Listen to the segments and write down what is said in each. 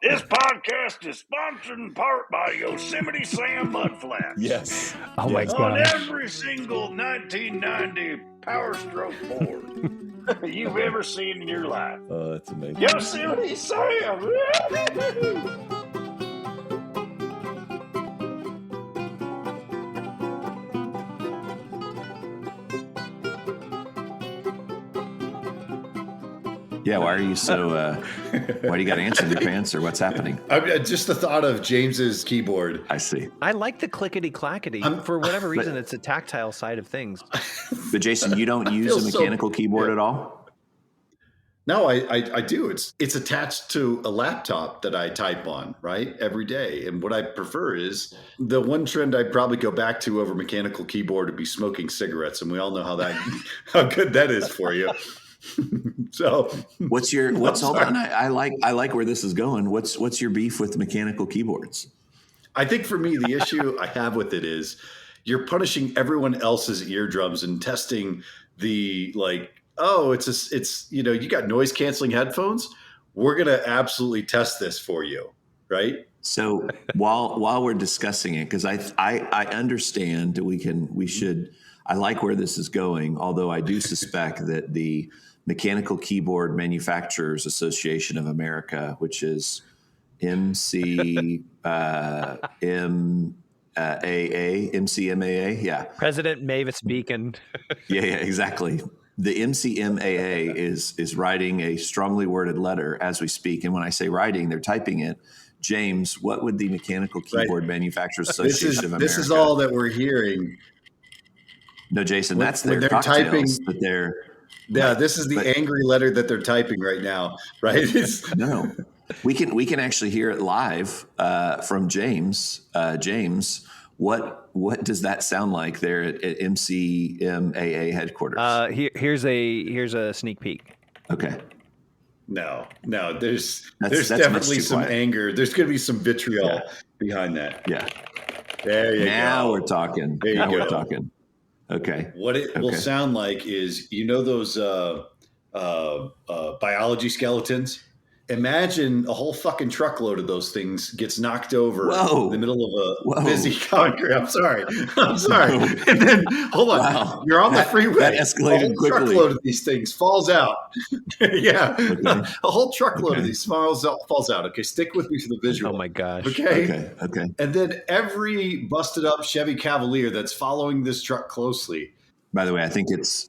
This podcast is sponsored in part by Yosemite Sam Mudflats. Yes. Oh my On God. every single 1990 Power Stroke board you've ever seen in your life. Oh, that's amazing. Yosemite Sam! Yeah, why are you so, why do you got ants in your pants or what's happening? Just the thought of James's keyboard. I see. I like the clickety-clackety. For whatever reason, it's a tactile side of things. But Jason, you don't use a mechanical keyboard at all? No, I do. It's attached to a laptop that I type on, right, every day. And what I prefer is the one trend I'd probably go back to over mechanical keyboard would be smoking cigarettes. And we all know how good that is for you. So hold on. I like where this is going. What's your beef with mechanical keyboards? I think for me, the issue I have with it is you're punishing everyone else's eardrums and testing the it's you got noise canceling headphones. We're going to absolutely test this for you. Right. So while we're discussing it, because I understand I like where this is going, although I do suspect that the Mechanical Keyboard Manufacturers Association of America, which is MCMAA, yeah. President Mavis Beacon. Yeah, exactly. The MCMAA is writing a strongly worded letter as we speak. And when I say writing, they're typing it. James, what would the Mechanical Keyboard Manufacturers Association of America? This is all that we're hearing. No, Jason, that's their cocktails typing. That they're this is the angry letter that they're typing right now, right? No, we can actually hear it live from James. James, what does that sound like there at MCMAA headquarters? Here's a sneak peek. Okay. No, there's definitely some anger. There's going to be some vitriol behind that. Yeah. There you go. Now we're talking. We're talking. Okay. What it will sound like is, those biology skeletons? Imagine a whole fucking truckload of those things gets knocked over in the middle of a busy concrete. I'm sorry. And then, hold on. You're on the freeway. That escalated quickly. A truckload of these things falls out. Yeah. Okay. A whole truckload of these falls out. Okay. Stick with me for the visual. Oh my gosh. Okay. Okay. And then every busted up Chevy Cavalier that's following this truck closely. By the way, I think it's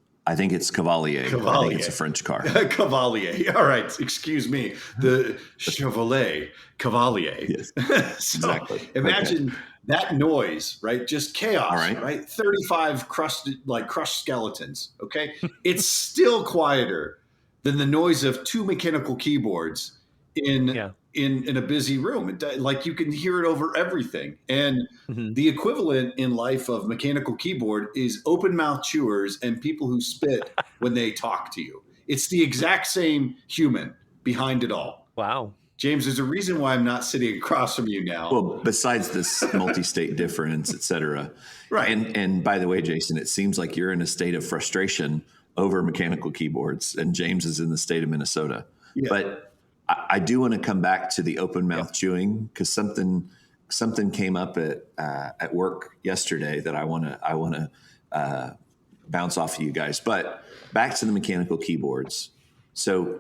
Cavalier. I think it's a French car. Cavalier. All right. Excuse me. The Chevrolet Cavalier. Yes. Exactly. Imagine that noise, right? Just chaos, right? 35 crushed skeletons. Okay. It's still quieter than the noise of two mechanical keyboards in a busy room. Like you can hear it over everything. And the equivalent in life of mechanical keyboard is open mouth chewers and people who spit when they talk to you. It's the exact same human behind it all. Wow. James, there's a reason why I'm not sitting across from you now. Well, besides this multi-state difference, et cetera. Right. And by the way, Jason, it seems like you're in a state of frustration over mechanical keyboards, and James is in the state of Minnesota. Yeah. But I do want to come back to the open mouth chewing, because something came up at work yesterday that I want to bounce off of you guys. But back to the mechanical keyboards. So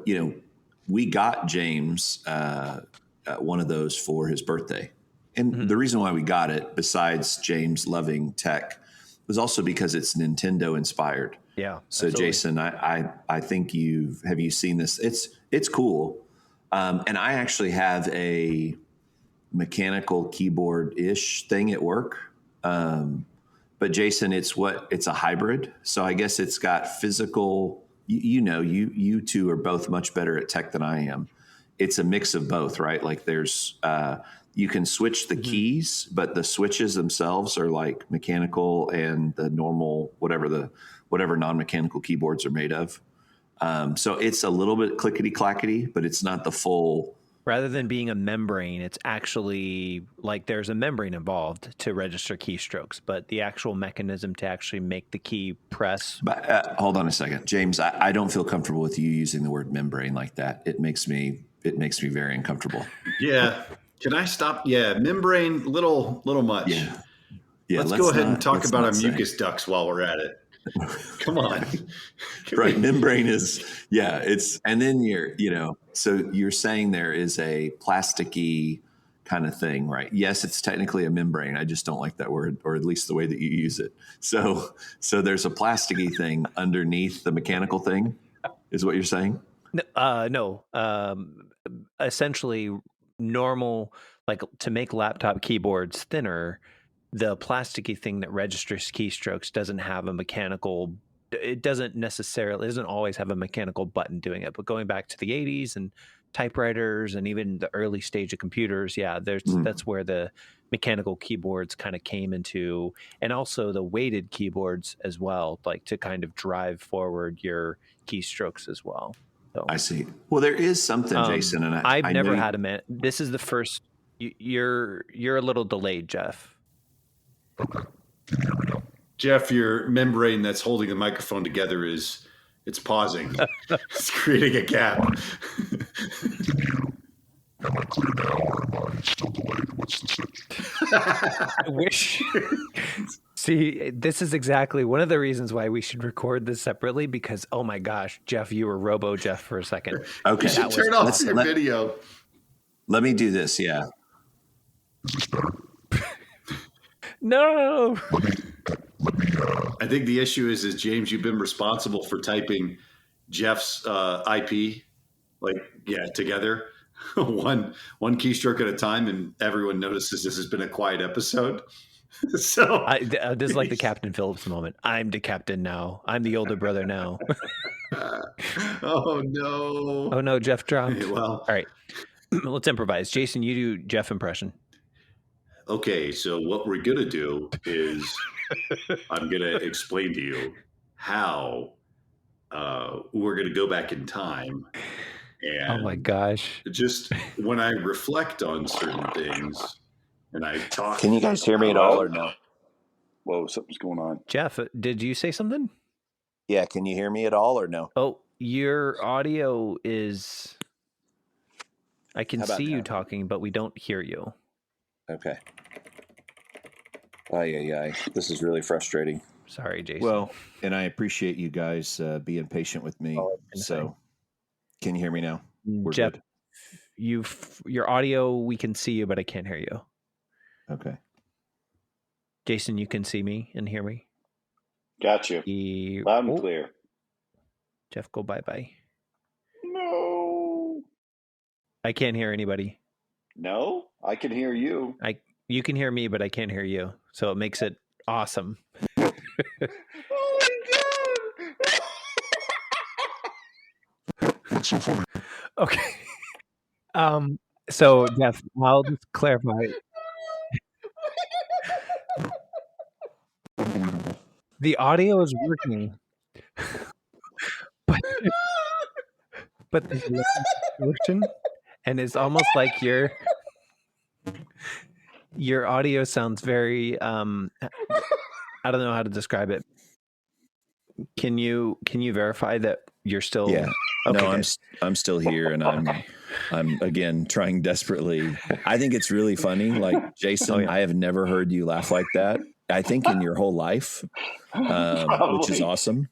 we got James one of those for his birthday, and the reason why we got it, besides James loving tech, was also because it's Nintendo inspired. Yeah. So absolutely. Jason, I think have you seen this? It's cool. And I actually have a mechanical keyboard-ish thing at work. But Jason, it's a hybrid. So I guess it's got physical, you two are both much better at tech than I am. It's a mix of both, right? Like there's, you can switch the keys, but the switches themselves are like mechanical, and the normal, whatever non-mechanical keyboards are made of. So it's a little bit clickety-clackety, but it's not the full. Rather than being a membrane, it's actually like there's a membrane involved to register keystrokes, but the actual mechanism to actually make the key press. But hold on a second, James. I don't feel comfortable with you using the word membrane like that. It makes me it makes me very uncomfortable. Yeah. Can I stop? Yeah. Membrane, little much. Yeah. Let's go ahead and talk about our mucus ducts while we're at it. Come on. Right. Membrane is, and then so you're saying there is a plasticky kind of thing, right? Yes, it's technically a membrane. I just don't like that word, or at least the way that you use it. So there's a plasticky thing underneath the mechanical thing, is what you're saying? No. Essentially, normal, like to make laptop keyboards thinner, the plasticky thing that registers keystrokes doesn't have a mechanical. It doesn't always have a mechanical button doing it. But going back to the 80s and typewriters and even the early stage of computers, that's where the mechanical keyboards kind of came into, and also the weighted keyboards as well, like to kind of drive forward your keystrokes as well. So, I see. Well, there is something, Jason, and I've never had a man. This is the first. You're a little delayed, Jeff. Jeff, your membrane that's holding the microphone together it's pausing. It's creating a gap. I wish. See, this is exactly one of the reasons why we should record this separately, because, oh my gosh, Jeff, you were Robo Jeff for a second. Okay. You should turn off your video. Let me do this, yeah. No. I think the issue is James, you've been responsible for typing Jeff's IP, together, one keystroke at a time, and everyone notices this has been a quiet episode. So this is like the Captain Phillips moment. I'm the captain now. I'm the older brother now. Oh no! Oh no, Jeff dropped. Well, all right, let's improvise. Jason, you do Jeff impression. Okay, so what we're gonna do is I'm gonna explain to you how we're gonna go back in time. And oh my gosh! Just when I reflect on certain things. And I talk. Can you guys hear me at all or no? Whoa, something's going on. Jeff, did you say something? Yeah, can you hear me at all or no? Oh, your audio is. I can see you talking, but we don't hear you. Okay. Yeah. This is really frustrating. Sorry, Jason. Well, and I appreciate you guys being patient with me. So, can you hear me now? We're Jeff, good. Your audio, we can see you, but I can't hear you. Okay. Jason, you can see me and hear me? Got you. Loud and clear. Jeff, go bye-bye. No. I can't hear anybody. No? I can hear you. You can hear me, but I can't hear you. So it makes it awesome. Oh my God. That's so funny. Okay. So Jeff, I'll just clarify. The audio is working, but there's a distortion, and it's almost like your audio sounds very I don't know how to describe it. Can you verify that you're still? Yeah. Okay, no, I'm still here, and I'm again trying desperately. I think it's really funny. Like, Jason, I have never heard you laugh like that, I think, in your whole life, which is awesome.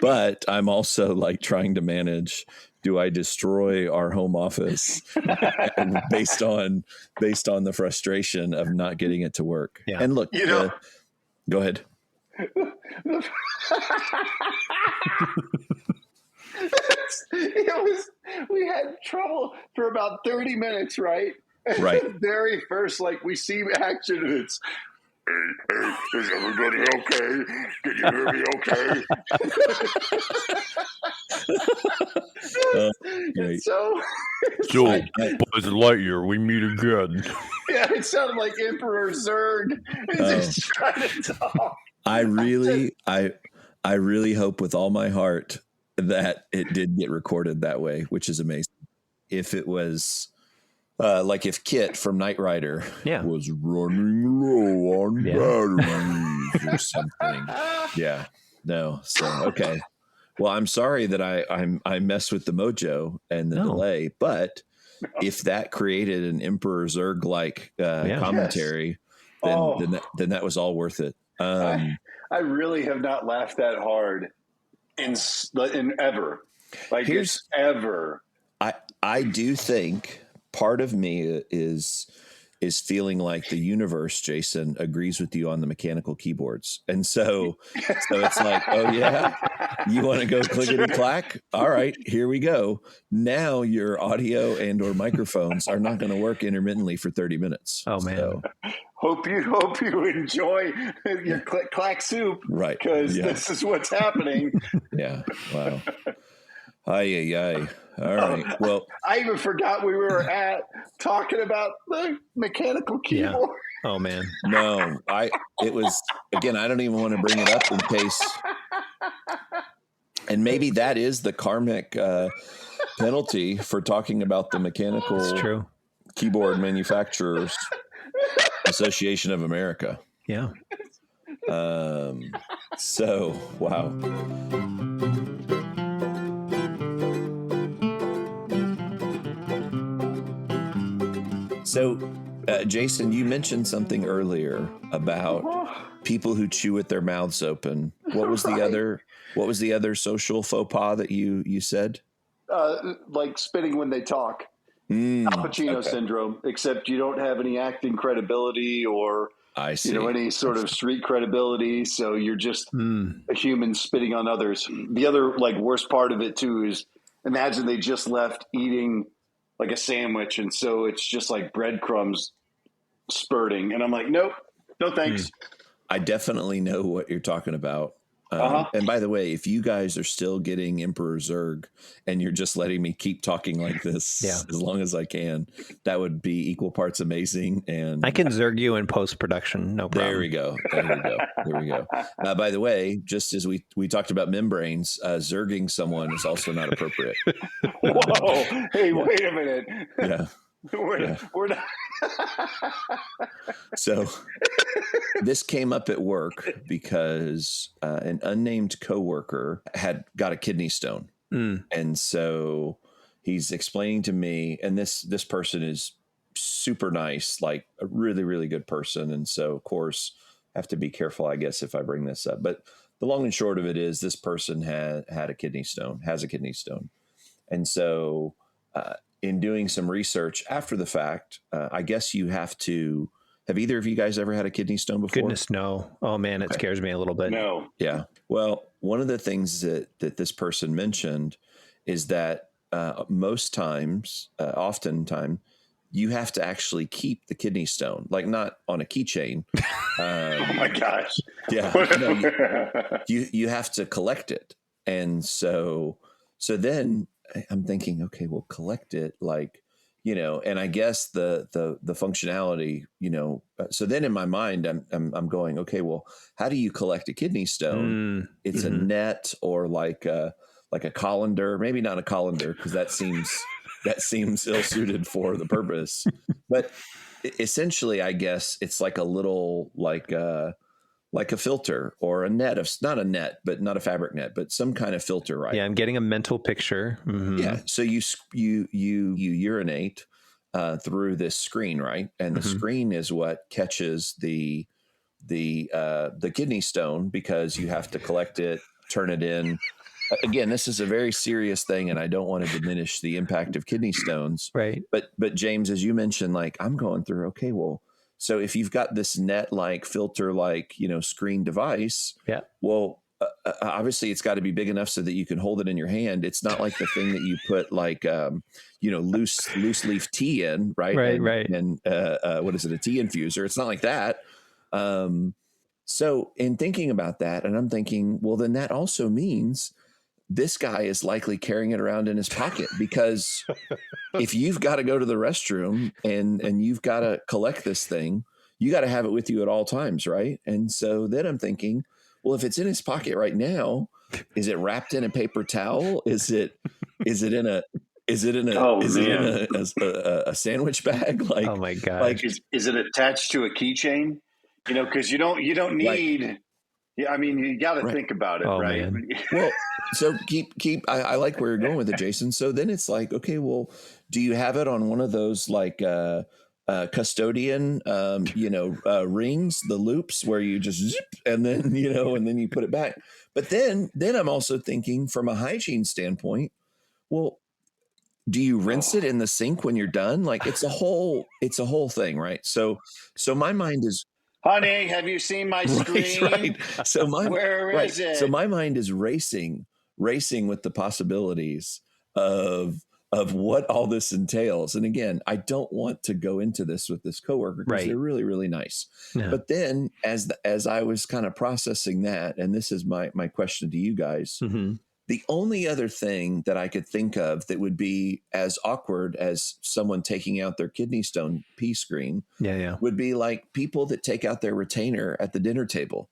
But I'm also like trying to manage, do I destroy our home office and based on the frustration of not getting it to work. Yeah. And look, go ahead. We had trouble for about 30 minutes, right? Right. The very first, we see action, and it's, hey, is everybody okay? Can you hear me okay? So Buzz Lightyear, we meet again. Yeah, it sounded like Emperor Zurg. Just trying to talk. I really hope with all my heart that it did get recorded that way, which is amazing. If it was if Kit from Knight Rider was running low on batteries or something. Yeah. No. So, okay. Well, I'm sorry that I messed with the mojo and the delay, but if that created an Emperor Zurg like commentary, then that was all worth it. I really have not laughed that hard in ever. Like it's ever. I do think part of me is feeling like the universe, Jason, agrees with you on the mechanical keyboards. And so it's like, oh yeah, you want to go clickety clack? All right, here we go. Now your audio and or microphones are not going to work intermittently for 30 minutes. Oh man. So, hope you enjoy your click clack soup. Right. Because this is what's happening. Yeah. Wow. Aye. All right. Well, I even forgot we were talking about the mechanical keyboard. Yeah. Oh man. No, it was, again, I don't even want to bring it up in case. And maybe that is the karmic penalty for talking about the Mechanical Keyboard Manufacturers Association of America. Yeah. So, wow. So, Jason, you mentioned something earlier about people who chew with their mouths open. What was the other social faux pas that you said? Like spitting when they talk. Al Pacino syndrome, except you don't have any acting credibility or any sort of street credibility. So you're just a human spitting on others. The other worst part of it too is imagine they just left eating like a sandwich, and so it's just like breadcrumbs spurting. And I'm like, nope, no thanks. I definitely know what you're talking about. And by the way, if you guys are still getting Emperor Zurg and you're just letting me keep talking like this as long as I can, that would be equal parts amazing. And I can Zurg you in post-production. No problem. There we go. By the way, just as we talked about membranes, Zurging someone is also not appropriate. Whoa. Hey, wait a minute. Yeah. We're not. So this came up at work because an unnamed coworker had got a kidney stone. And so he's explaining to me, and this person is super nice, like a really, really good person. And so, of course, I have to be careful, I guess, if I bring this up. But the long and short of it is this person has a kidney stone. And so in doing some research after the fact, I guess you have to. Have either of you guys ever had a kidney stone before? Goodness, no. Oh man, it scares me a little bit. No. Yeah. Well, one of the things that this person mentioned is that oftentimes, you have to actually keep the kidney stone, like not on a keychain. Oh my gosh. Yeah. No, you have to collect it, and so then I'm thinking, okay, we'll collect it, and I guess the functionality, so then in my mind, I'm going, okay, well, how do you collect a kidney stone? It's a net or like a colander, maybe not a colander, because that seems ill-suited for the purpose. But essentially, I guess it's like a little, like a filter or a net not a net, but not a fabric net, but some kind of filter, right? Yeah, I'm getting a mental picture. Mm-hmm. Yeah. So you urinate through this screen, right? And the screen is what catches the kidney stone, because you have to collect it, turn it in. Again, this is a very serious thing, and I don't want to diminish the impact of kidney stones. Right. But James, as you mentioned, I'm going through, okay, well, so if you've got this net-like filter-like, screen device, well, obviously it's got to be big enough so that you can hold it in your hand. It's not like the thing that you put loose leaf tea in, right? Right. And what is it? A tea infuser. It's not like that. So in thinking about that, and I'm thinking, well, then that also means this guy is likely carrying it around in his pocket, because if you've got to go to the restroom and you've got to collect this thing, you got to have it with you at all times, right? And so then I'm thinking, well, if it's in his pocket right now, is it wrapped in a paper towel? Is it in a sandwich bag? Like, oh my God. Like, is it attached to a keychain? Because you don't need. Yeah, I mean, you got to think about it, right? Man. Well, so keep. I like where you're going with it, Jason. So then it's like, okay, well, do you have it on one of those like custodian, rings, the loops where you just zip and then and then you put it back? But then I'm also thinking from a hygiene standpoint. Well, do you rinse it in the sink when you're done? Like it's a whole thing, right? So my mind is, honey, have you seen my screen? Right. So where is it? So my mind is racing with the possibilities of what all this entails. And again, I don't want to go into this with this coworker because they're really, really nice. Yeah. But then as I was kind of processing that, and this is my question to you guys, the only other thing that I could think of that would be as awkward as someone taking out their kidney stone pee screen would be like people that take out their retainer at the dinner table.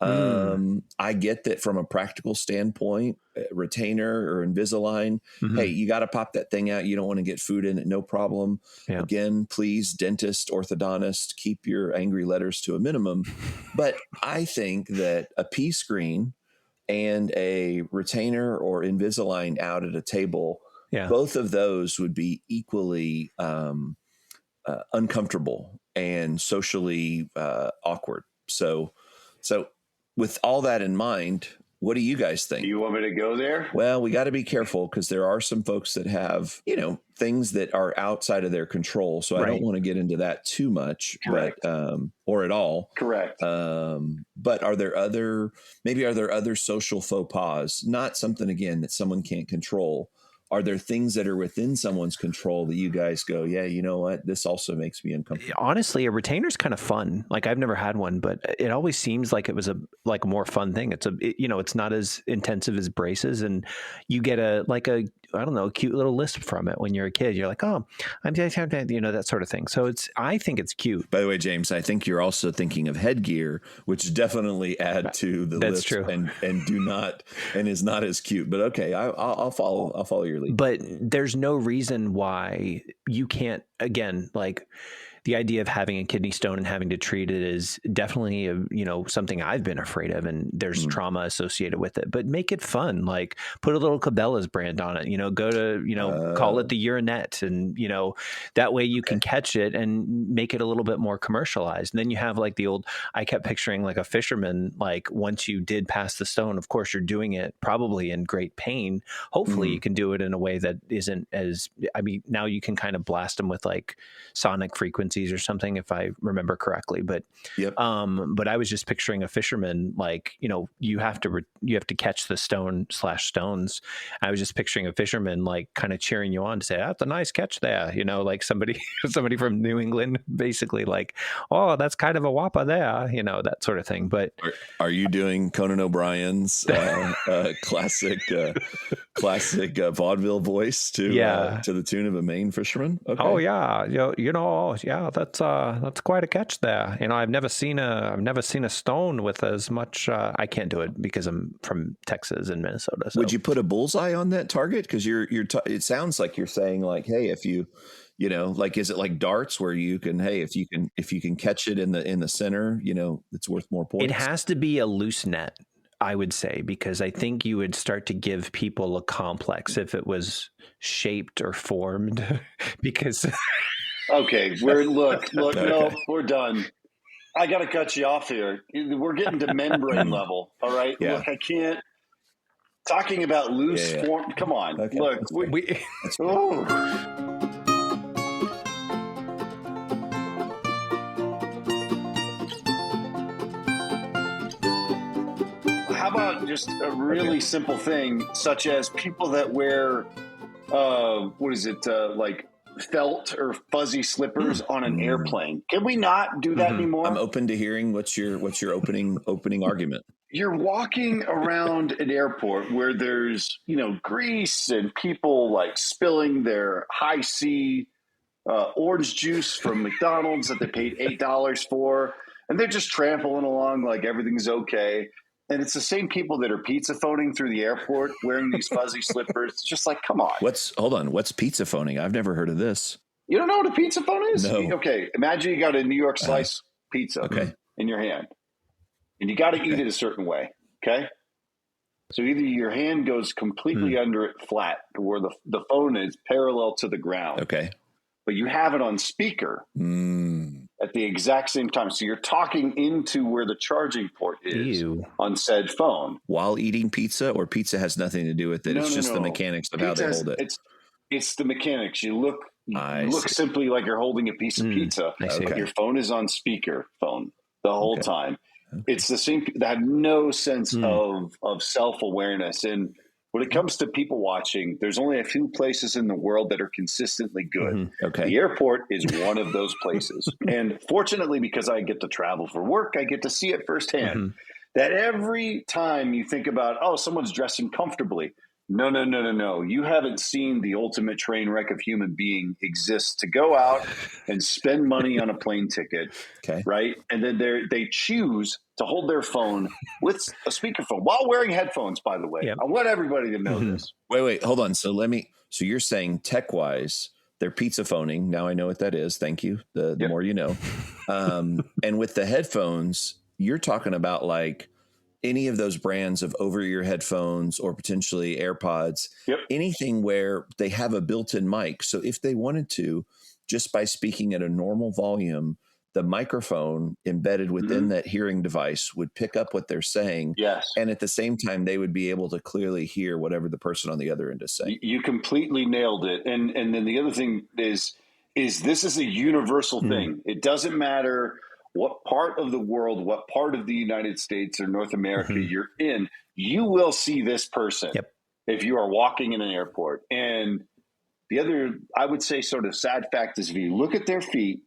I get that from a practical standpoint, retainer or Invisalign, hey, you got to pop that thing out. You don't want to get food in it. No problem. Yeah. Again, please, dentist, orthodontist, keep your angry letters to a minimum. But I think that a pee screen and a retainer or Invisalign out at a table, both of those would be equally uncomfortable and socially awkward. So with all that in mind, what do you guys think? Do you want me to go there? Well, we got to be careful because there are some folks that have, things that are outside of their control. So I don't want to get into that too much, but or at all. Correct. But are there other social faux pas? Not something, again, that someone can't control. Are there things that are within someone's control that you guys go, yeah, you know what? This also makes me uncomfortable. Honestly, a retainer's kind of fun. Like I've never had one, but it always seems like it was a more fun thing. It's not as intensive as braces, and you get a cute little lisp from it when you're a kid. You're like, oh, I'm that sort of thing. So I think it's cute. By the way, James, I think you're also thinking of headgear, which definitely add to the That's lisp true. and is not as cute. But okay, I'll follow your lead. But there's no reason why you can't, again, like the idea of having a kidney stone and having to treat it is definitely something I've been afraid of, and there's trauma associated with it. But make it fun, like put a little Cabela's brand on it. Go to call it the urinette, and that way you can catch it and make it a little bit more commercialized. And then you have like the old. I kept picturing like a fisherman. Like once you did pass the stone, of course you're doing it probably in great pain. Hopefully you can do it in a way that isn't as. I mean, now you can kind of blast them with like sonic frequencies or something, if I remember correctly. But but I was just picturing a fisherman, like you have to catch the stones. I was just picturing a fisherman like kind of cheering you on to say, that's a nice catch there, like somebody from New England, basically, like, oh, that's kind of a whopper there, that sort of thing. But are you doing Conan O'Brien's classic vaudeville voice to the tune of a Maine fisherman? Okay. Oh yeah, that's quite a catch there. I've never seen a stone with as much. I can't do it because I'm from Texas and Minnesota. So. Would you put a bullseye on that target? Because it sounds like you're saying like, hey, if you, like, is it like darts where you can, hey, if you can catch it in the center, it's worth more points. It has to be a loose net, I would say, because I think you would start to give people a complex if it was shaped or formed because. Okay, look, no, we're done. I got to cut you off here. We're getting to membrane level, all right? Yeah. Look, I can't. Talking about loose form, come on. Okay. Look, How about just a really simple thing, such as people that wear, like felt or fuzzy slippers on an airplane? Can we not do that anymore? I'm open to hearing what's your opening argument. You're walking around an airport where there's, grease and people like spilling their high C orange juice from McDonald's that they paid $8 for. And they're just trampling along like everything's okay. And it's the same people that are pizza phoning through the airport wearing these fuzzy slippers. It's just like, come on. What's pizza phoning? I've never heard of this. You don't know what a pizza phone is? No. Okay. Imagine you got a New York slice pizza in your hand. And you got to eat it a certain way. Okay. So either your hand goes completely under it flat to where the phone is parallel to the ground. Okay. But you have it on speaker at the exact same time. So you're talking into where the charging port is on said phone. While eating pizza, or pizza has nothing to do with it? It's just the mechanics of how they hold it. It's the mechanics. You look simply like you're holding a piece of pizza. But your phone is on speaker phone the whole time. Okay. It's the same. They have no sense of self-awareness. And when it comes to people watching, there's only a few places in the world that are consistently good. Okay. The airport is one of those places. And fortunately, because I get to travel for work, I get to see it firsthand. That every time you think about, someone's dressing comfortably. No. You haven't seen the ultimate train wreck of human being exist to go out and spend money on a plane ticket, right? And then they choose to hold their phone with a speakerphone while wearing headphones, by the way. Yep. I want everybody to know this. Wait, hold on. So you're saying tech-wise, they're pizza phoning. Now I know what that is. Thank you. The more you know. And with the headphones, you're talking about like any of those brands of over-ear headphones or potentially AirPods, anything where they have a built-in mic. So if they wanted to, just by speaking at a normal volume, the microphone embedded within that hearing device would pick up what they're saying. Yes. And at the same time, they would be able to clearly hear whatever the person on the other end is saying. You completely nailed it. And then the other thing is this is a universal thing. It doesn't matter what part of the world, what part of the United States or North America you're in, you will see this person if you are walking in an airport. And the other, I would say, sort of sad fact is if you look at their feet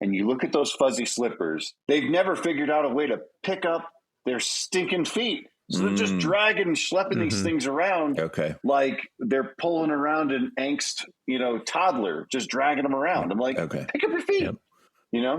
and you look at those fuzzy slippers, they've never figured out a way to pick up their stinking feet. So they're just dragging and schlepping these things around like they're pulling around an angst, toddler, just dragging them around. I'm like, pick up your feet,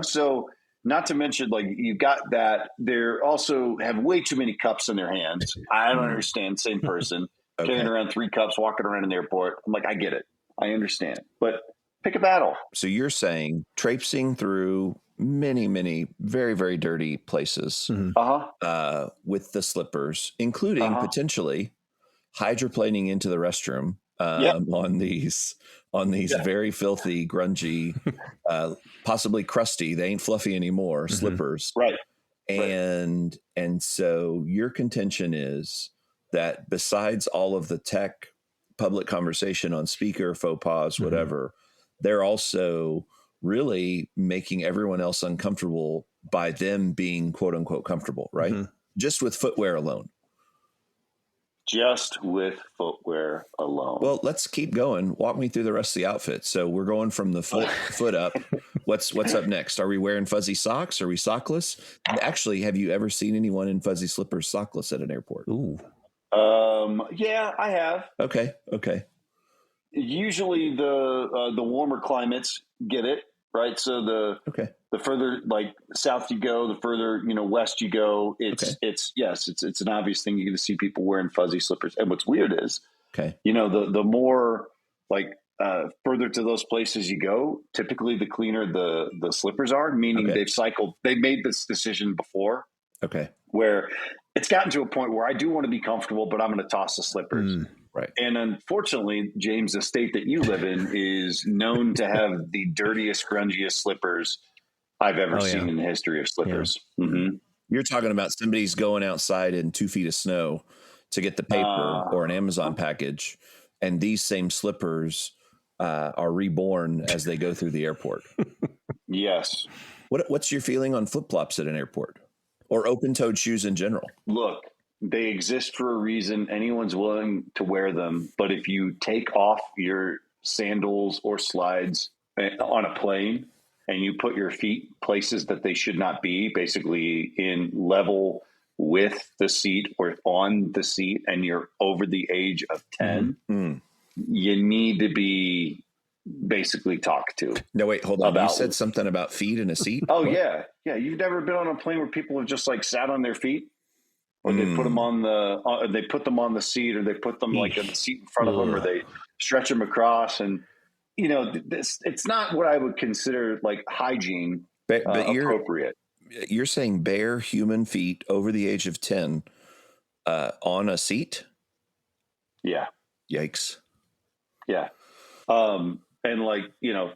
so... Not to mention, like, you've got that. They also have way too many cups in their hands. I don't understand. Same person carrying around 3 cups, walking around in the airport. I'm like, I get it. I understand. But pick a battle. So you're saying traipsing through many, many very, very dirty places with the slippers, including potentially hydroplaning into the restroom on these very filthy, grungy, possibly crusty, they ain't fluffy anymore, slippers. Right. And so your contention is that besides all of the tech public conversation on speaker, faux pas, whatever, they're also really making everyone else uncomfortable by them being quote unquote comfortable, right? Just with footwear alone. Just with footwear alone. Well, let's keep going. Walk me through the rest of the outfit. So we're going from the foot up. What's up next? Are we wearing fuzzy socks? Are we sockless? Actually, have you ever seen anyone in fuzzy slippers sockless at an airport? Ooh. Yeah, I have. Okay. Usually the warmer climates get it, right? So the further like south you go, the further, west you go, it's an obvious thing. You're going to see people wearing fuzzy slippers. And what's weird is, the more like further to those places you go, typically the cleaner the slippers are, meaning they've made this decision before. Okay. Where it's gotten to a point where I do want to be comfortable, but I'm going to toss the slippers. Right. And unfortunately, James, the state that you live in is known to have the dirtiest, grungiest slippers I've ever seen in the history of slippers. Yeah. You're talking about somebody's going outside in 2 feet of snow to get the paper or an Amazon package, and these same slippers are reborn as they go through the airport. Yes. What's your feeling on flip-flops at an airport or open-toed shoes in general? Look, they exist for a reason. Anyone's willing to wear them. But if you take off your sandals or slides on a plane and you put your feet places that they should not be, basically in level with the seat or on the seat, and you're over the age of 10, you need to be basically talked to. No, wait, hold on. You said something about feet in a seat? Oh, what? Yeah. You've never been on a plane where people have just like sat on their feet? Or they put them on the seat, or they put them like in the seat in front of them, or they stretch them across. And it's not what I would consider like hygiene but appropriate. You're saying bare human feet over the age of 10 on a seat? Yeah. Yikes. Yeah. And like, you know,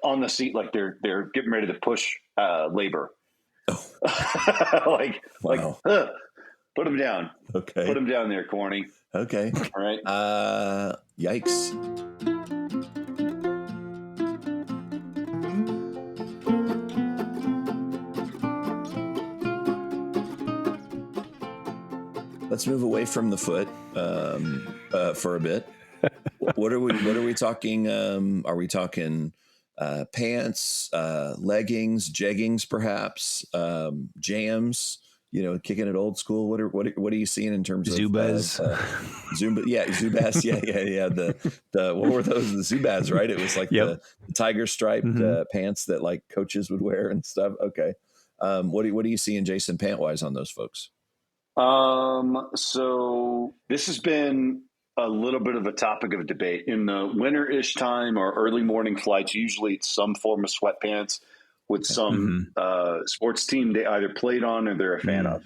on the seat, like they're getting ready to push labor. Oh. Like, put them down. Okay. Put them down there, corny. Okay. All right. Yikes. Let's move away from the foot for a bit. What are we talking? Are we talking pants, leggings, jeggings, perhaps jams? You know, kicking it old school. What are you seeing in terms Zubaz? Zumba? Yeah, Zubaz. Yeah. The what were those? The Zubaz, right? It was like the tiger striped pants that like coaches would wear and stuff. Okay. What are you seeing, Jason, pant wise on those folks? So this has been a little bit of a topic of debate in the winter-ish time or early morning flights. Usually it's some form of sweatpants with some sports team they either played on or they're a fan of.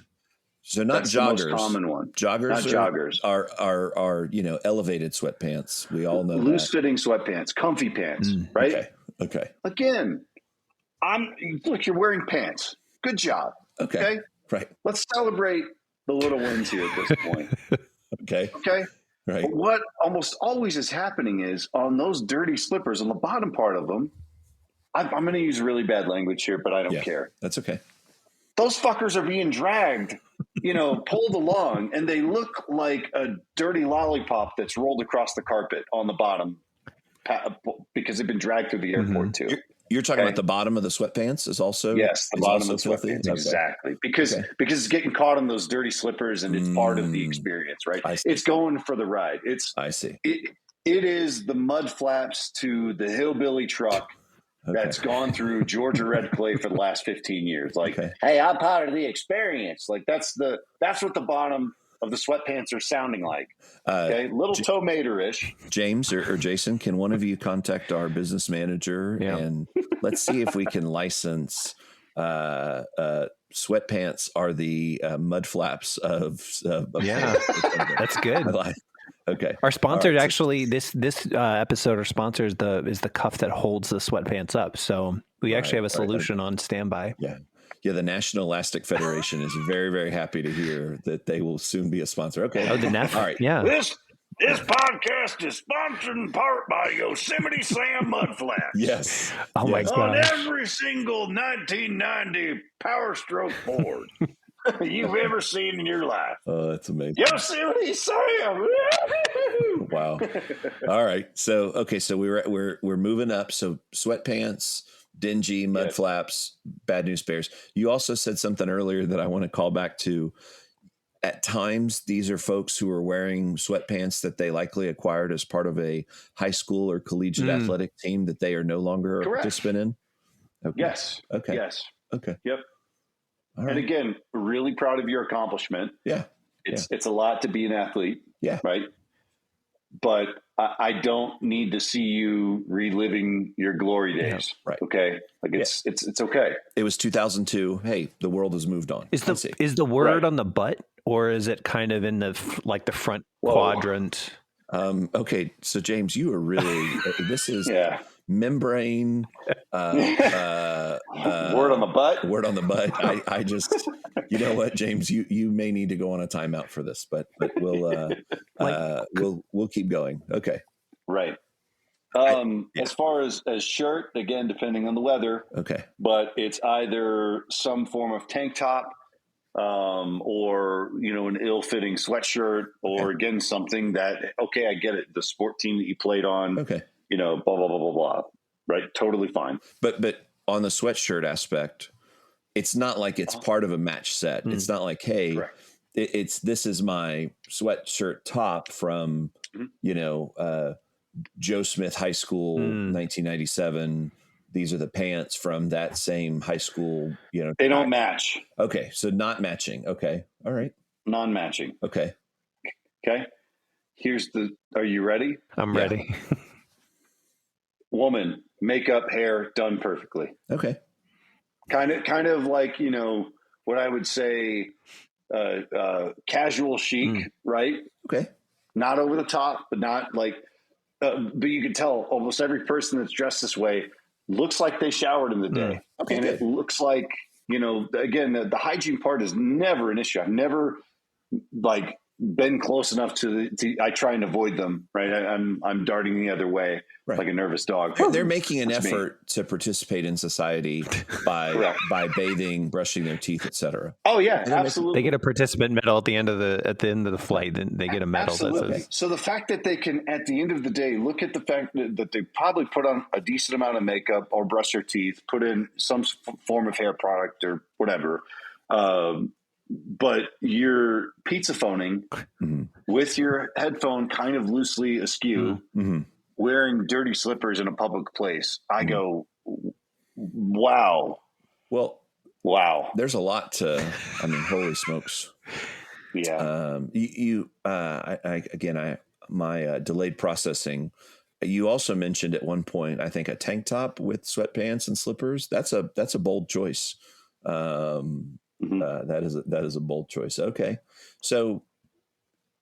So not That's joggers. The most common one. Joggers are you know, elevated sweatpants. We all know loose-fitting sweatpants, comfy pants, right? Okay. Again, look, you're wearing pants. Good job. Okay. Right. Let's celebrate the little wins here at this point. Okay. Right. But what almost always is happening is on those dirty slippers on the bottom part of them, I'm going to use really bad language here, but I don't care. That's okay. Those fuckers are being dragged, you know, pulled along, and they look like a dirty lollipop that's rolled across the carpet on the bottom because they've been dragged through the airport too. You're talking about the bottom of the sweatpants is also the bottom of the filthy? sweatpants, exactly, because it's getting caught on those dirty slippers and it's part of the experience, right? It's going for the ride. I see. It is the mud flaps to the hillbilly truck that's gone through Georgia red clay for the last 15 years. Like, hey, I'm part of the experience. Like that's what the bottom of the sweatpants are sounding like. Okay, little tomato-ish. James or Jason, can one of you contact our business manager and let's see if we can license sweatpants are the mud flaps of that's good. Okay. Our sponsor actually this episode, our sponsor is the cuff that holds the sweatpants up. So we actually have a solution on standby. Yeah, the National Elastic Federation is very, very happy to hear that they will soon be a sponsor. Okay. Oh, the NEF. All right. Yeah. This podcast is sponsored in part by Yosemite Sam Mud Flaps. Yes. Oh my God. On every single 1990 Power Stroke board you've ever seen in your life. Oh, that's amazing. Yosemite Sam. Wow. All right. So we're moving up. So sweatpants, dingy, mud flaps, bad news bears. You also said something earlier that I want to call back to. At times, these are folks who are wearing sweatpants that they likely acquired as part of a high school or collegiate athletic team that they are no longer a participant in. Okay. Yes. Okay. Yes. Okay. Yep. All right. And again, really proud of your accomplishment. Yeah. It's a lot to be an athlete. Yeah. Right. But I don't need to see you reliving your glory days. Right. Okay. Like it's okay. It was 2002. Hey, the world has moved on. Is the word on the butt, or is it kind of in the front quadrant? Okay. So James, you are really, this is membrane, word on the butt. Word on the butt. I just, you know what, James, you may need to go on a timeout for this, but we'll keep going. Okay. Right. As far as shirt, again, depending on the weather. Okay. But it's either some form of tank top, or, you know, an ill-fitting sweatshirt, or again, something that, I get it. The sport team that you played on. Okay. You know, blah, blah, blah, blah, blah. Right. Totally fine. But on the sweatshirt aspect, it's not like it's part of a match set. It's not like, hey, this is my sweatshirt top from, you know, Joe Smith High School, 1997. These are the pants from that same high school, you know. They don't match. Okay. So not matching. Okay. All right. Non-matching. Okay. Okay. Are you ready? I'm ready. Woman, makeup, hair, done perfectly. Okay. Kind of like, you know, what I would say, casual chic, right? Okay. not over the top, but not like, but you can tell almost every person that's dressed this way looks like they showered in the day. Okay, and good. It looks like, again, the hygiene part is never an issue. I've never like been close enough to I try and avoid them, right? I'm darting the other way, right, like a nervous dog. They're making an effort to participate in society by bathing, brushing their teeth, etc. Oh yeah, absolutely. They get a participant medal at the end of the flight. Then they get a medal. Absolutely. So the fact that they can, at the end of the day, look at the fact that they probably put on a decent amount of makeup or brush their teeth, put in some form of hair product or whatever. But you're pizza phoning with your headphone kind of loosely askew, wearing dirty slippers in a public place. I go, wow. Well, wow. There's a lot to, holy smokes. Yeah. My delayed processing. You also mentioned at one point, I think, a tank top with sweatpants and slippers. That's a bold choice. That is a bold choice. Okay. So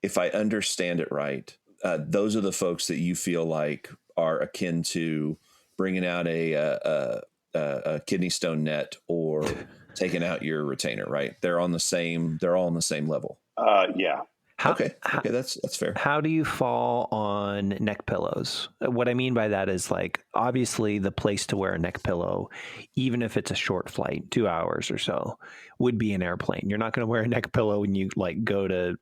if I understand it right, those are the folks that you feel like are akin to bringing out a kidney stone net or taking out your retainer, right? They're all on the same level. Yeah. Okay, that's fair. How do you fall on neck pillows? What I mean by that is, like, obviously the place to wear a neck pillow, even if it's a short flight, 2 hours or so, would be an airplane. You're not going to wear a neck pillow when you go to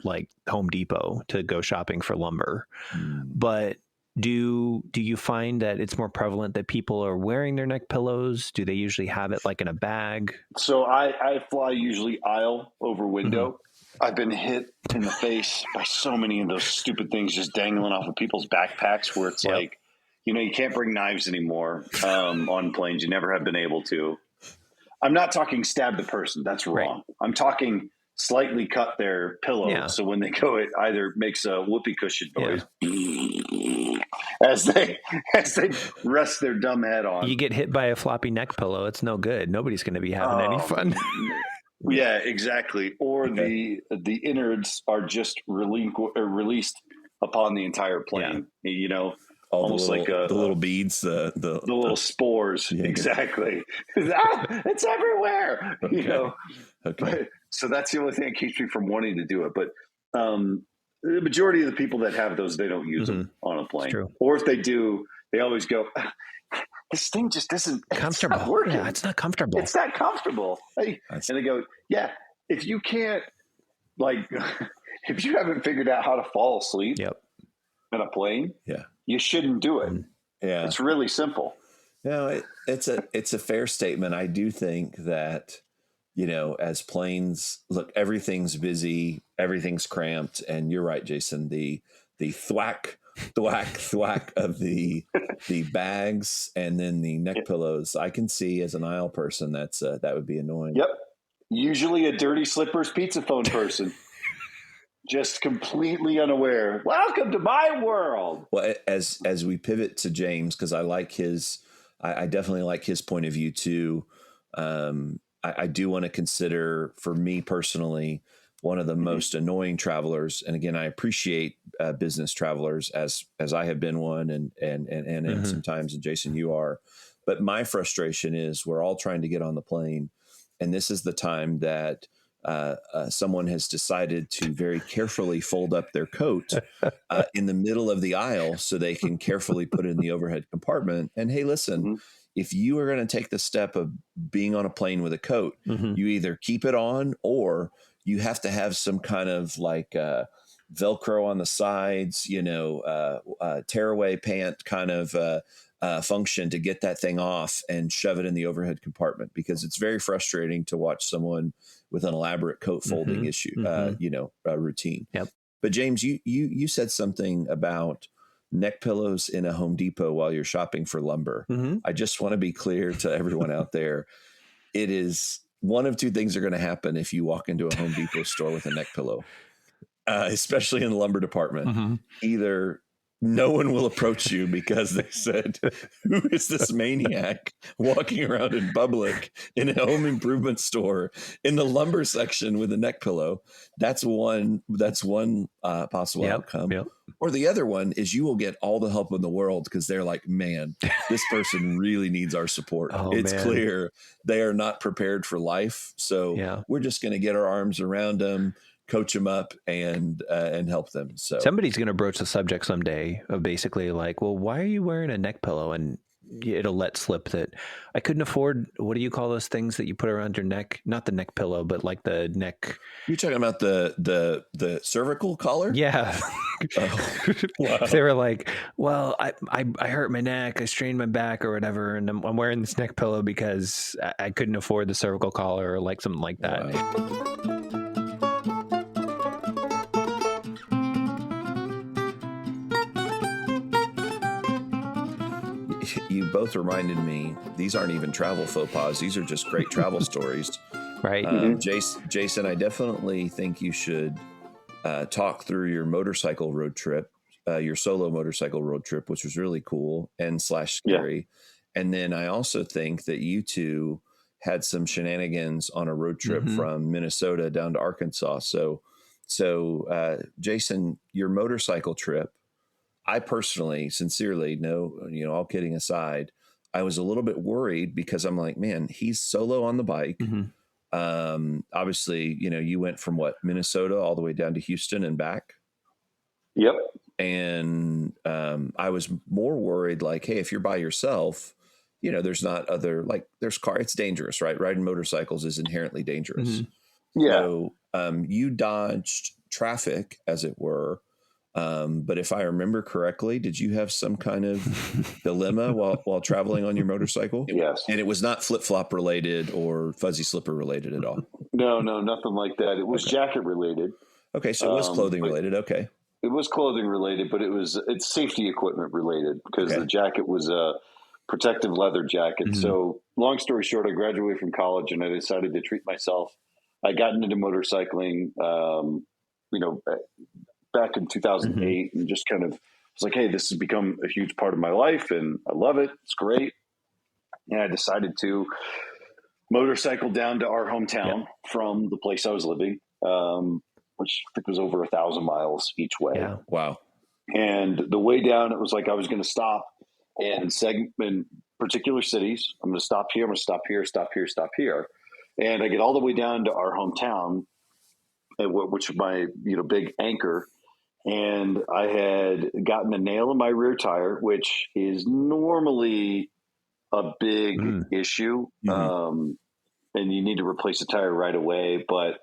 Home Depot to go shopping for lumber. But do you find that it's more prevalent that people are wearing their neck pillows? Do they usually have it in a bag? So I fly usually aisle over window. I've been hit in the face by so many of those stupid things just dangling off of people's backpacks where it's like, you can't bring knives anymore on planes. You never have been able to. I'm not talking stab the person. That's wrong. Right. I'm talking slightly cut their pillow. Yeah. So when they go, it either makes a whoopee cushion noise as they rest their dumb head on. You get hit by a floppy neck pillow. It's no good. Nobody's going to be having any fun. Yeah, exactly. Or the innards are just released upon the entire plane. Yeah. Almost the little beads, the little spores. Yeah, exactly. It's everywhere. Okay. So that's the only thing that keeps me from wanting to do it. But the majority of the people that have those, they don't use them on a plane. Or if they do, they always go, this thing just isn't comfortable. It's not working. Yeah, it's not comfortable. It's not comfortable. And they go, yeah, if you can't, if you haven't figured out how to fall asleep in a plane, you shouldn't do it. Yeah. It's really simple. No, it's a fair statement. I do think that, as planes, look, everything's busy, everything's cramped. And you're right, Jason, the thwack of the bags and then the neck pillows. I can see as an aisle person that would be annoying. Yep. Usually a dirty slippers pizza phone person. Just completely unaware. Welcome to my world. Well, as we pivot to James, because I like I definitely like his point of view too. I do want to consider, for me personally, one of the most annoying travelers. And again, I appreciate business travelers as I have been one and sometimes, and Jason, you are. But my frustration is we're all trying to get on the plane. And this is the time that someone has decided to very carefully fold up their coat in the middle of the aisle so they can carefully put it in the overhead compartment. And hey, listen, if you are going to take the step of being on a plane with a coat, you either keep it on or you have to have some kind of Velcro on the sides, tearaway pant kind of function to get that thing off and shove it in the overhead compartment, because it's very frustrating to watch someone with an elaborate coat folding routine. Yep. But James, you said something about neck pillows in a Home Depot while you're shopping for lumber. I just want to be clear to everyone out there. It is one of two things are going to happen if you walk into a Home Depot store with a neck pillow, especially in the lumber department. Either no one will approach you because they said, who is this maniac walking around in public in a home improvement store in the lumber section with a neck pillow? That's one possible outcome. Yep. Or the other one is you will get all the help in the world because they're like, man, this person really needs our support. It's clear they are not prepared for life. So we're just going to get our arms around them, coach them up, and help them. So somebody's going to broach the subject someday of basically like, well, why are you wearing a neck pillow? And it'll let slip that I couldn't afford. What do you call those things that you put around your neck? Not the neck pillow, but like the neck. You're talking about the cervical collar? Yeah. Wow. They were like, well, I hurt my neck, I strained my back or whatever, and I'm wearing this neck pillow because I couldn't afford the cervical collar or like something like that. Wow. You both reminded me, these aren't even travel faux pas. These are just great travel stories. Right. Jason, I definitely think you should talk through your motorcycle road trip, your solo motorcycle road trip, which was really cool and / scary. Yeah. And then I also think that you two had some shenanigans on a road trip from Minnesota down to Arkansas. So Jason, your motorcycle trip, I personally, sincerely, all kidding aside, I was a little bit worried because I'm like, man, he's solo on the bike. Obviously, you went from Minnesota all the way down to Houston and back. Yep. And I was more worried, like, hey, if you're by yourself, there's not other, like, there's it's dangerous, right? Riding motorcycles is inherently dangerous. Yeah. So you dodged traffic, as it were. But if I remember correctly, did you have some kind of dilemma while traveling on your motorcycle? Yes. And it was not flip-flop related or fuzzy slipper related at all? No, nothing like that. It was jacket related. Okay, so it was clothing related. Okay. It was clothing related, but it's safety equipment related because the jacket was a protective leather jacket. So long story short, I graduated from college and I decided to treat myself. I got into motorcycling, back in 2008 and just kind of was like, hey, this has become a huge part of my life and I love it. It's great. And I decided to motorcycle down to our hometown from the place I was living, which I think was over 1,000 miles each way. Yeah. Wow. And the way down, it was like I was going to stop in particular cities. I'm going to stop here. I'm going to stop here, stop here, stop here. And I get all the way down to our hometown, which is my big anchor. And I had gotten a nail in my rear tire, which is normally a big issue. And you need to replace the tire right away. But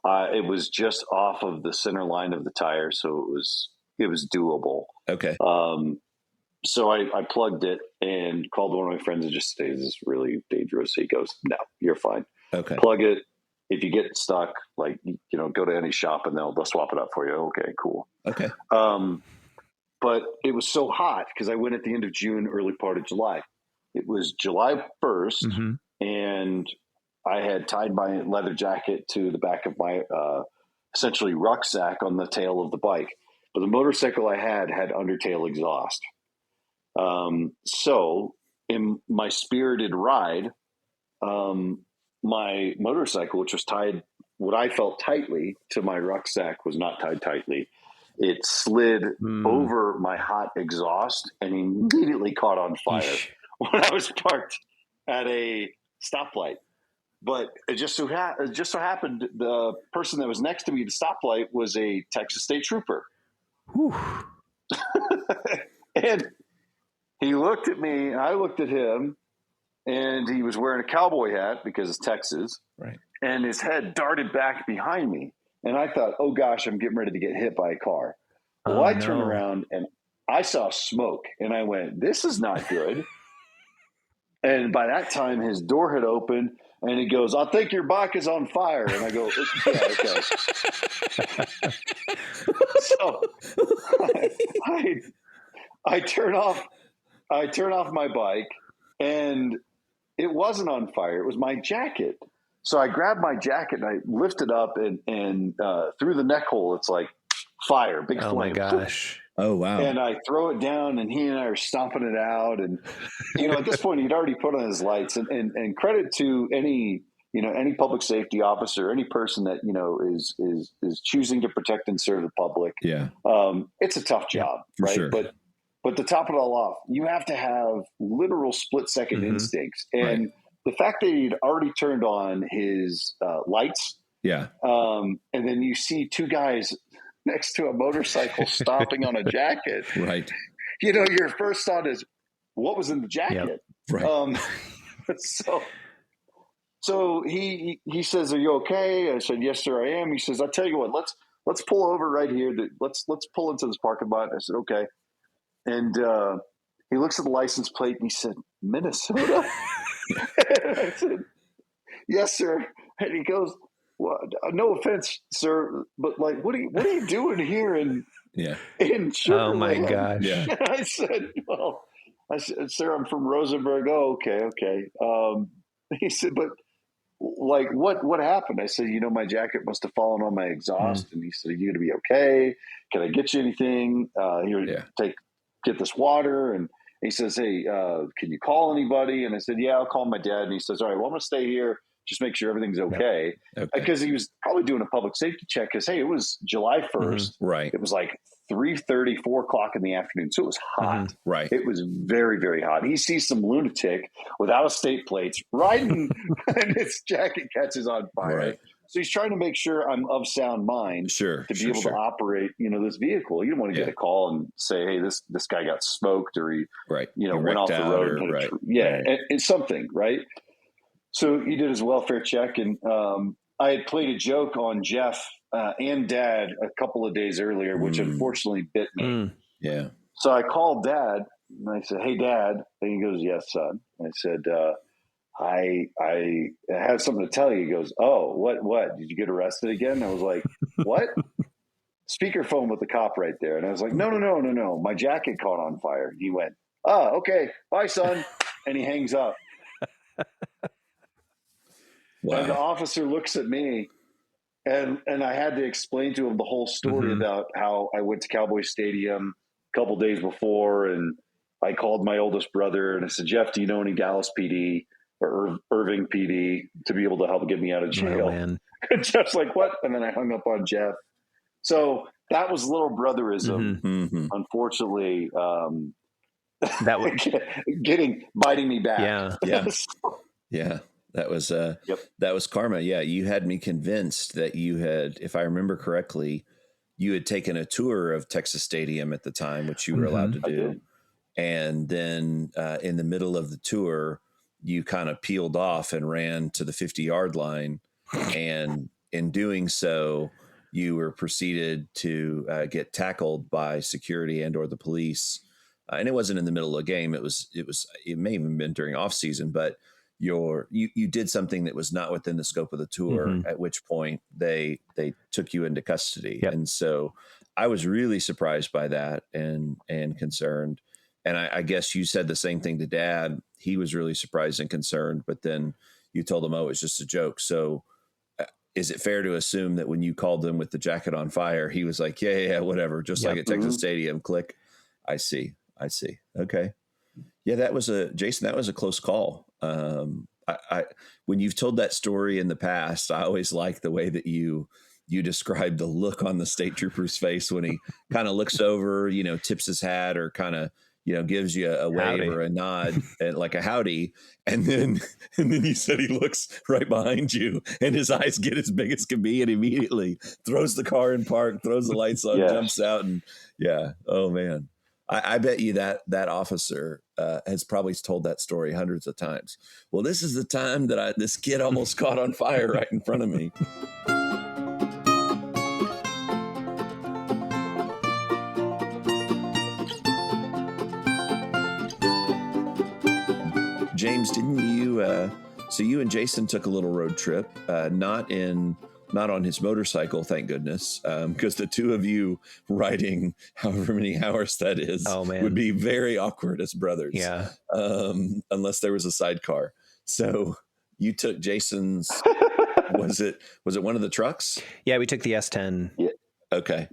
it was just off of the center line of the tire. So it was doable. Okay. So I plugged it and called one of my friends and just said, "This is really dangerous." He goes, "No, you're fine. Okay. Plug it. If you get stuck, go to any shop and they'll swap it up for you." Okay, cool. Okay. But it was so hot because I went at the end of June, early part of July. It was July 1st, and I had tied my leather jacket to the back of my essentially rucksack on the tail of the bike. But the motorcycle I had undertail exhaust. So in my spirited ride, my motorcycle, which was tied, what I felt tightly to my rucksack, was not tied tightly. It slid over my hot exhaust and immediately caught on fire when I was parked at a stoplight. But it just so happened the person that was next to me at the stoplight was a Texas State Trooper. And he looked at me, and I looked at him, and he was wearing a cowboy hat because it's Texas. Right. And his head darted back behind me. And I thought, oh, gosh, I'm getting ready to get hit by a car. Well, I turned around, and I saw smoke. And I went, this is not good. And by that time, his door had opened, and he goes, "I think your bike is on fire." And I go, "Yeah, okay." So I turn off my bike, and it wasn't on fire. It was my jacket. So I grabbed my jacket and I lifted up and through the neck hole, it's like fire, big flame. Oh my gosh. Oh, wow. And I throw it down, and he and I are stomping it out. And, at this point, he'd already put on his lights. And credit to any public safety officer, any person that, is choosing to protect and serve the public. Yeah. It's a tough job, right? Sure. But to top it all off, you have to have literal split-second instincts. And the fact that he'd already turned on his lights. Yeah. And then you see two guys next to a motorcycle stomping on a jacket. Right. Your first thought is, what was in the jacket? Yep. Right. So he says, "Are you okay?" I said, "Yes, sir, I am." He says, "I'll tell you what, let's pull over right here. Let's pull into this parking lot." I said, "Okay." And he looks at the license plate and he said, "Minnesota?" I said, "Yes, sir." And he goes, "Well, no offense, sir, but like, what are you doing here in Sugar Oh my Land?" gosh! Yeah. And I said, "Sir, I'm from Rosenberg." "Oh, okay." He said, "But like, what happened?" I said, "My jacket must have fallen on my exhaust." And he said, "Are you going to be okay? Can I get you anything? Here, get this water." And he says, "Hey, can you call anybody?" And I said, "Yeah, I'll call my dad." And he says, "All right, well, I'm going to stay here. Just make sure everything's okay." Because he was probably doing a public safety check because, hey, it was July 1st. Right. It was like 3:30, 4 o'clock in the afternoon. So it was hot. Right. It was very, very hot. He sees some lunatic without a state plates riding and his jacket catches on fire. Right. So he's trying to make sure I'm of sound mind to be able to operate, this vehicle. You don't want to get a call and say, "Hey, this guy got smoked," or he went off the road. And something, right? So he did his welfare check, and I had played a joke on Jeff and Dad a couple of days earlier, which unfortunately bit me. Yeah. So I called Dad, and I said, "Hey, Dad." And he goes, "Yes, son." And I said, I have something to tell you." He goes, "Oh, what? Did you get arrested again?" I was like, "What?" Speakerphone with the cop right there. And I was like, No. My jacket caught on fire. And he went, "Oh, okay. Bye, son." And he hangs up. Wow. And the officer looks at me, and I had to explain to him the whole story about how I went to Cowboy Stadium a couple days before, and I called my oldest brother, and I said, "Jeff, do you know any Dallas PD or Irving PD to be able to help get me out of jail?" And Jeff's like, "What?" And then I hung up on Jeff. So that was little brotherism. Unfortunately, that was biting me back. Yeah. That was karma. Yeah. You had me convinced that you had, if I remember correctly, you had taken a tour of Texas Stadium at the time, which you were allowed to do. And then in the middle of the tour, you kind of peeled off and ran to the 50-yard line. And in doing so, you were proceeded to get tackled by security and or the police. And it wasn't in the middle of a game. It may even been during off season, but you did something that was not within the scope of the tour, at which point they took you into custody. Yep. And so I was really surprised by that and concerned. And I guess you said the same thing to Dad. He was really surprised and concerned, but then you told him, "Oh, it's just a joke." So is it fair to assume that when you called him with the jacket on fire, he was like, yeah, whatever. Just like at Texas Stadium, click. I see. Okay. Yeah, Jason, that was a close call. When you've told that story in the past, I always like the way that you describe the look on the state trooper's face when he kind of looks over, tips his hat or kind of, gives you a wave howdy. Or a nod and like a howdy. And then you said he looks right behind you and his eyes get as big as can be and immediately throws the car in park, throws the lights on, jumps out. And oh man. I bet you that officer has probably told that story hundreds of times. Well, this is the time that this kid almost caught on fire right in front of me. James, didn't you? So you and Jason took a little road trip, not on his motorcycle, thank goodness, because the two of you riding however many hours that is would be very awkward as brothers. Yeah. Unless there was a sidecar. So you took Jason's, was it one of the trucks? Yeah, we took the S10. Yeah. Okay.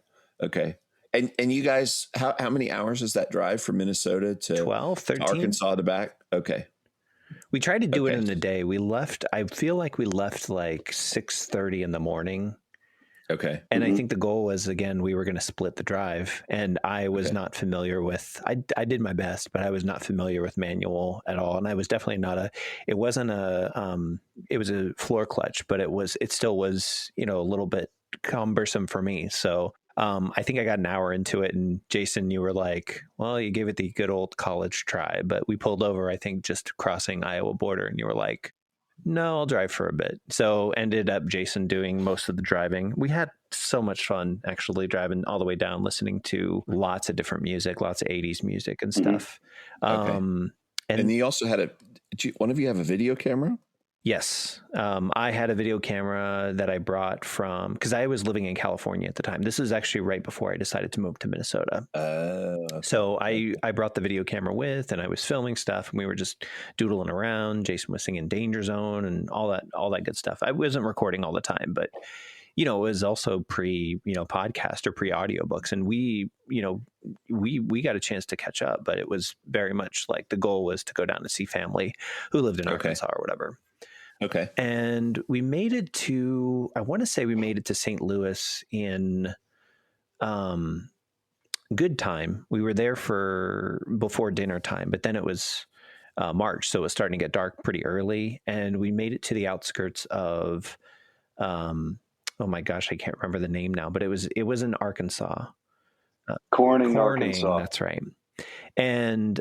And you guys, how many hours is that drive from Minnesota to 12, 13? Arkansas to back? Okay. We tried to do it in a day. We left, I feel like we left like 6:30 in the morning. Okay. And I think the goal was, again, we were going to split the drive. And I was not familiar with, I did my best, but I was not familiar with manual at all. And I was definitely not it was a floor clutch, but it still was, a little bit cumbersome for me. So I think I got an hour into it, and Jason, you were like, well, you gave it the good old college try, but we pulled over, I think, just crossing Iowa border, and you were like, no, I'll drive for a bit. So ended up Jason doing most of the driving. We had so much fun actually driving all the way down, listening to lots of different music, lots of 80s music and stuff. And you also had one of you have a video camera? Yes. I had a video camera that I brought because I was living in California at the time. This is actually right before I decided to move to Minnesota. So I brought the video camera with, and I was filming stuff, and we were just doodling around. Jason was singing Danger Zone and all that good stuff. I wasn't recording all the time, but it was also pre podcast or pre audiobooks, and we got a chance to catch up, but it was very much like the goal was to go down to see family who lived in Arkansas or whatever. Okay. And we made it to, I want to say we made it to St. Louis in good time. We were there before dinner time, but then it was March, so it was starting to get dark pretty early. And we made it to the outskirts of, oh my gosh, I can't remember the name now, but it was in Arkansas. Corning, Arkansas. That's right. And,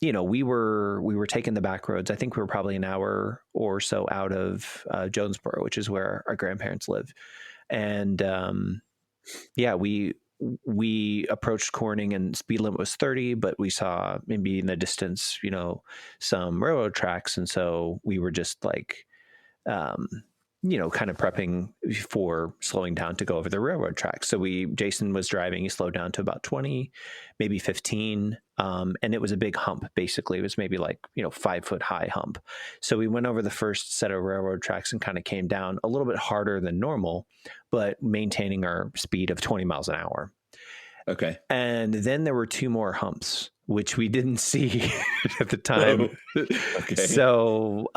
we were taking the back roads. I think we were probably an hour or so out of Jonesboro, which is where our grandparents live. And we approached Corning, and speed limit was 30, but we saw maybe in the distance, some railroad tracks. And so we were just like, kind of prepping for slowing down to go over the railroad tracks. So Jason was driving, he slowed down to about 20, maybe 15. And it was a big hump. Basically, it was maybe like, 5 foot high hump. So we went over the first set of railroad tracks and kind of came down a little bit harder than normal, but maintaining our speed of 20 miles an hour. Okay. And then there were 2 more humps, which we didn't see at the time. Okay. So,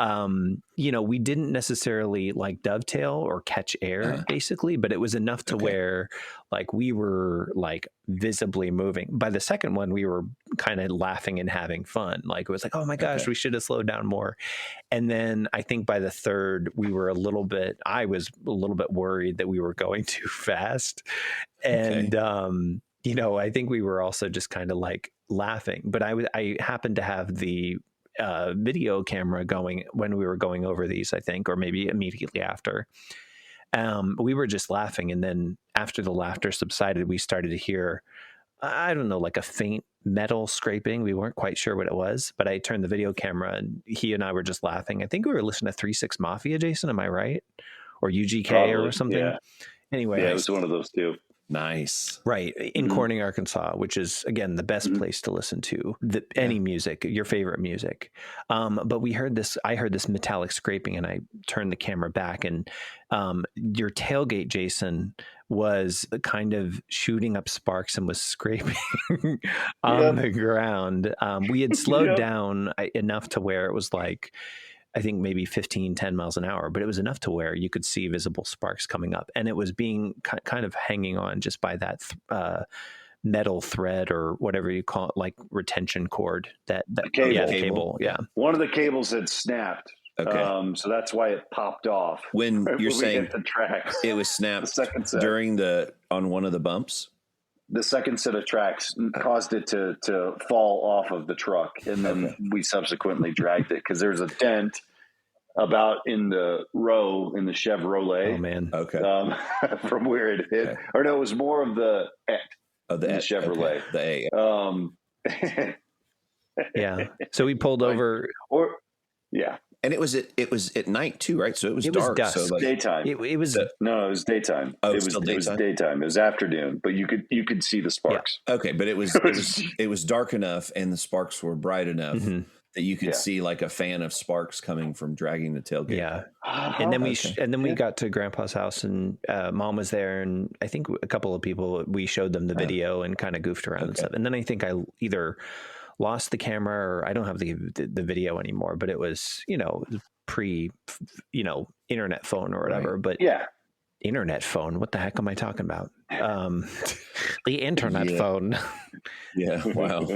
we didn't necessarily like dovetail or catch air basically, but it was enough to where like we were like visibly moving. By the second one, we were kind of laughing and having fun. Like it was like, oh my gosh, we should have slowed down more. And then I think by the third, I was a little bit worried that we were going too fast. And, I think we were also just kind of like laughing, but I happened to have the video camera going when we were going over these, I think, or maybe immediately after. We were just laughing. And then after the laughter subsided, we started to hear, I don't know, like a faint metal scraping. We weren't quite sure what it was, but I turned the video camera and he and I were just laughing. I think we were listening to 3-6 Mafia, Jason. Am I right? Or UGK Probably, or something? Yeah. Anyway. Yeah, it was one of those two. Nice. Right. In Corning, Arkansas, which is, again, the best place to listen to any music, your favorite music. But I heard this metallic scraping, and I turned the camera back, and your tailgate, Jason, was kind of shooting up sparks and was scraping on the ground. We had slowed down enough to where it was like, I think maybe 10 miles an hour, but it was enough to where you could see visible sparks coming up, and it was being kind of hanging on just by that metal thread or whatever you call it, like retention cord. The cable. Yeah. One of the cables had snapped. Okay. So that's why it popped off. When you're saying the tracks, it was snapped on one of the bumps. The second set of tracks caused it to fall off of the truck, and then we subsequently dragged it because there's a dent about in the Chevrolet. Oh man, from where it hit, or no, it was more of the Chevrolet, the yeah. So we pulled over, And it was at night too, right? So it was dark. Dusk. So like, daytime. It was no, it was daytime. Oh, it was daytime. It was afternoon, but you could see the sparks. Yeah. Okay, but it was dark enough and the sparks were bright enough that you could see like a fan of sparks coming from dragging the tailgate. Yeah. And then we got to Grandpa's house, and Mom was there, and I think a couple of people, we showed them the video and kind of goofed around and stuff. And then I think I either lost the camera or I don't have the video anymore, but it was, pre, internet phone or whatever. But internet phone, what the heck am I talking about? The internet phone. Yeah, wow.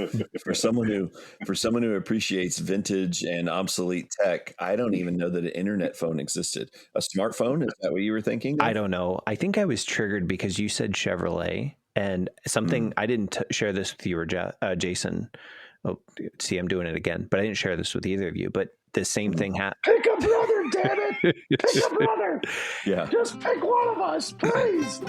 For someone who appreciates vintage and obsolete tech, I don't even know that an internet phone existed. A smartphone, is that what you were thinking of? I don't know. I think I was triggered because you said Chevrolet, and something I didn't share this with you or Jason. Oh, see, I'm doing it again, but I didn't share this with either of you. But the same thing happened. Pick a brother, damn it! Pick a brother. Yeah. Just pick one of us, please.